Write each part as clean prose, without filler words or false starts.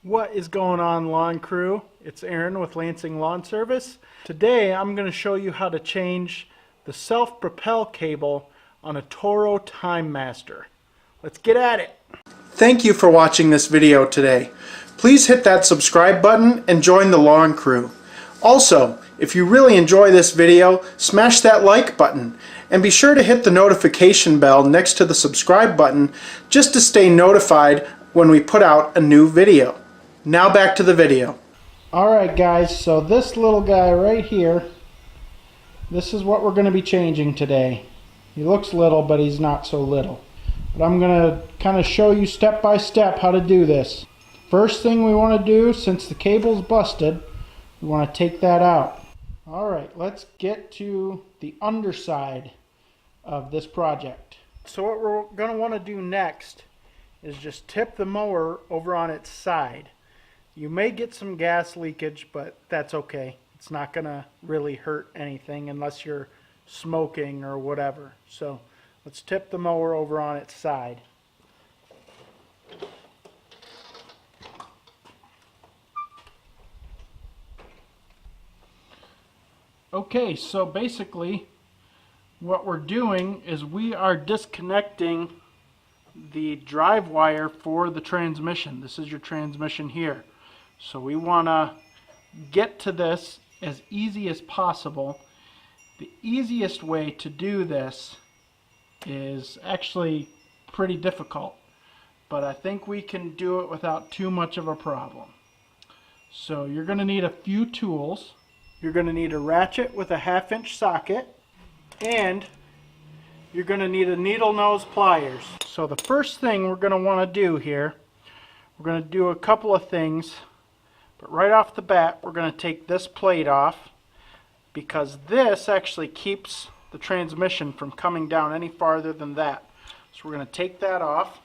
What is going on, lawn crew? It's Aaron with Lansing Lawn Service. Today I'm going to show you how to change the self-propel cable on a Toro Timemaster. Let's get at it. Thank you for watching this video today. Please hit that subscribe button and join the lawn crew. Also, if you really enjoy this video, smash that like button and be sure to hit the notification bell next to the subscribe button just to stay notified when we put out a new video. Now back to the video. Alright guys, so this little guy right here, this is what we're going to be changing today. He looks little, but he's not so little. But I'm going to kind of show you step by step how to do this. First thing we want to do, since the cable's busted, we want to take that out. Alright, let's get to the underside of this project. So what we're going to want to do next is just tip the mower over on its side. You may get some gas leakage, but that's okay. It's not going to really hurt anything unless you're smoking or whatever. So let's tip the mower over on its side. Okay, so basically what we're doing is we are disconnecting the drive wire for the transmission. This is your transmission here. So we want to get to this as easy as possible. The easiest way to do this is actually pretty difficult, but I think we can do it without too much of a problem. So you're going to need a few tools. You're going to need a ratchet with a 1/2-inch socket, and you're going to need a needle nose pliers. So the first thing we're going to want to do here, we're going to do a couple of things. But right off the bat, we're going to take this plate off because this actually keeps the transmission from coming down any farther than that. So we're going to take that off.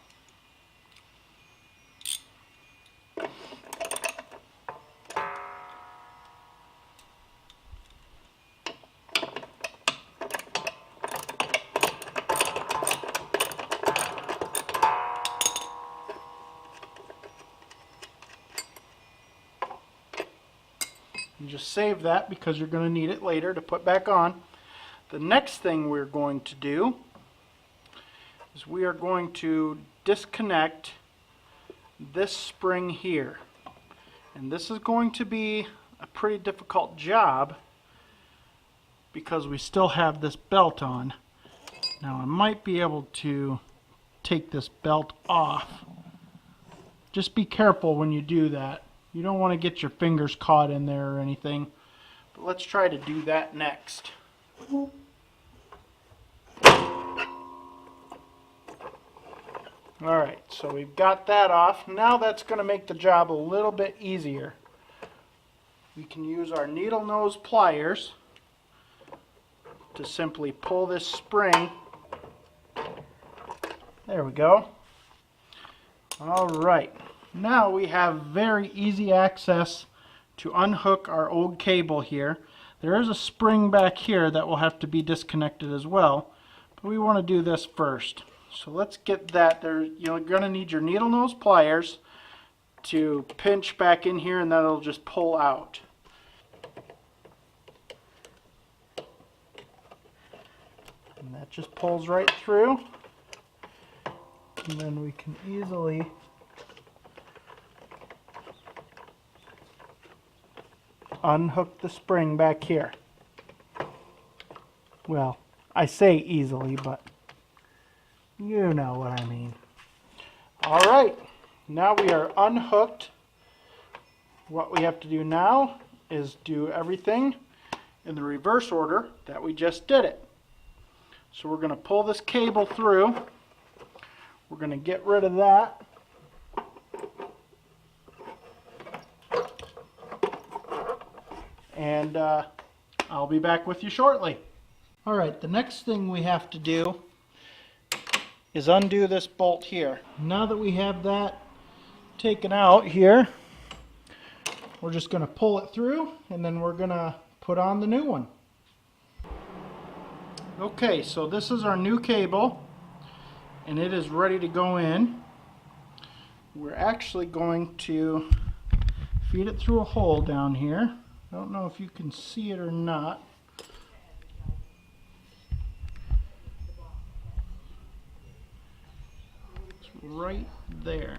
And just save that because you're going to need it later to put back on. The next thing we're going to do is we are going to disconnect this spring here. And this is going to be a pretty difficult job because we still have this belt on. Now I might be able to take this belt off. Just be careful when you do that. You don't want to get your fingers caught in there or anything. But let's try to do that next. Alright, so we've got that off. Now that's going to make the job a little bit easier. We can use our needle nose pliers to simply pull this spring. There we go. Alright. Now we have very easy access to unhook our old cable here. There is a spring back here that will have to be disconnected as well, but we want to do this first. So let's get that there. You're going to need your needle nose pliers to pinch back in here, and that'll just pull out. And that just pulls right through, and then we can easily unhook the spring back here. Well, I say easily, but you know what I mean. Alright, now we are unhooked. What we have to do now is do everything in the reverse order that we just did it. So we're going to pull this cable through. We're going to get rid of that. And I'll be back with you shortly. Alright, the next thing we have to do is undo this bolt here. Now that we have that taken out here, we're just going to pull it through and then we're going to put on the new one. Okay, so this is our new cable and it is ready to go in. we're actually going to feed it through a hole down here. I don't know if you can see it or not. It's right there.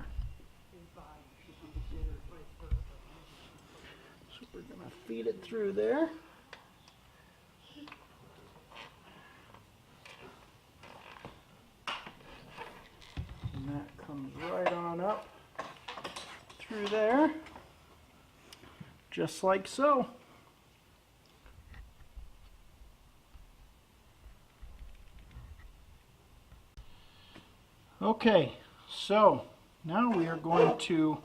So we're going to feed it through there. And that comes right on up through there, just like so. Okay, so now we are going to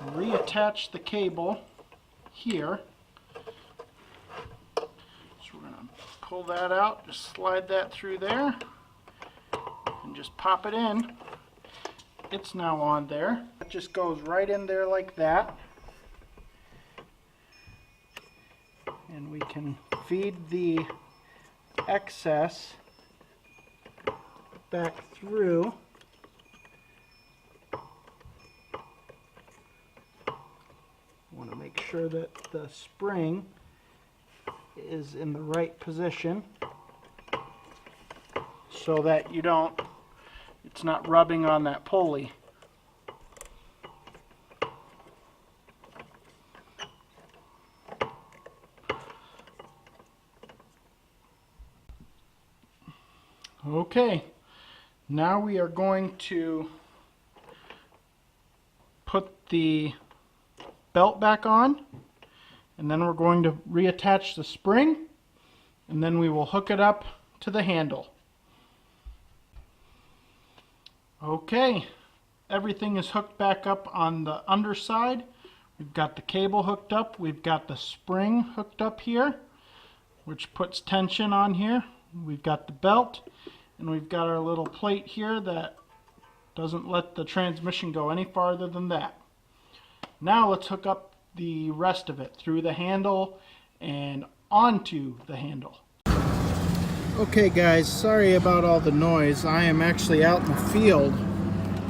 reattach the cable here. So we're going to pull that out, just slide that through there, and just pop it in. It's now on there. It just goes right in there like that. And we can feed the excess back through. Want to make sure that the spring is in the right position so that it's not rubbing on that pulley. Okay, now we are going to put the belt back on, and then we're going to reattach the spring, and then we will hook it up to the handle. Okay, everything is hooked back up on the underside. We've got the cable hooked up, we've got the spring hooked up here, which puts tension on here. We've got the belt, and we've got our little plate here that doesn't let the transmission go any farther than that. Now let's hook up the rest of it through the handle and onto the handle. Okay guys, sorry about all the noise. I am actually out in the field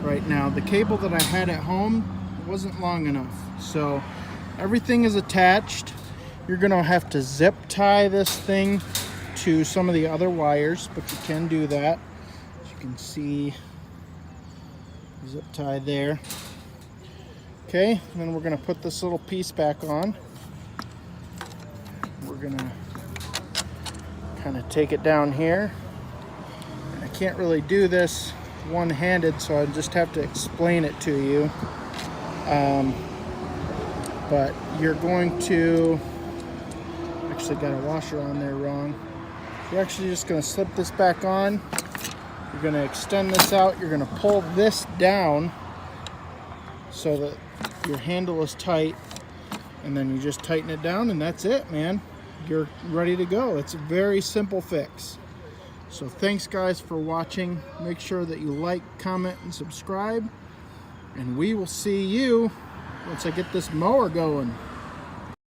right now. The cable that I had at home wasn't long enough, so everything is attached. You're gonna have to zip tie this thing to some of the other wires, but you can do that. As you can see, zip tie there. Okay, and then we're gonna put this little piece back on. We're gonna kind of take it down here. I can't really do this one-handed, so I just have to explain it to you. But you're going to, actually got a washer on there wrong. You're actually just going to slip this back on. You're going to extend this out. You're going to pull this down so that your handle is tight, and then you just tighten it down, and that's it, man. You're ready to go. It's a very simple fix. So thanks guys for watching. Make sure that you like, comment, and subscribe, and we will see you once I get this mower going.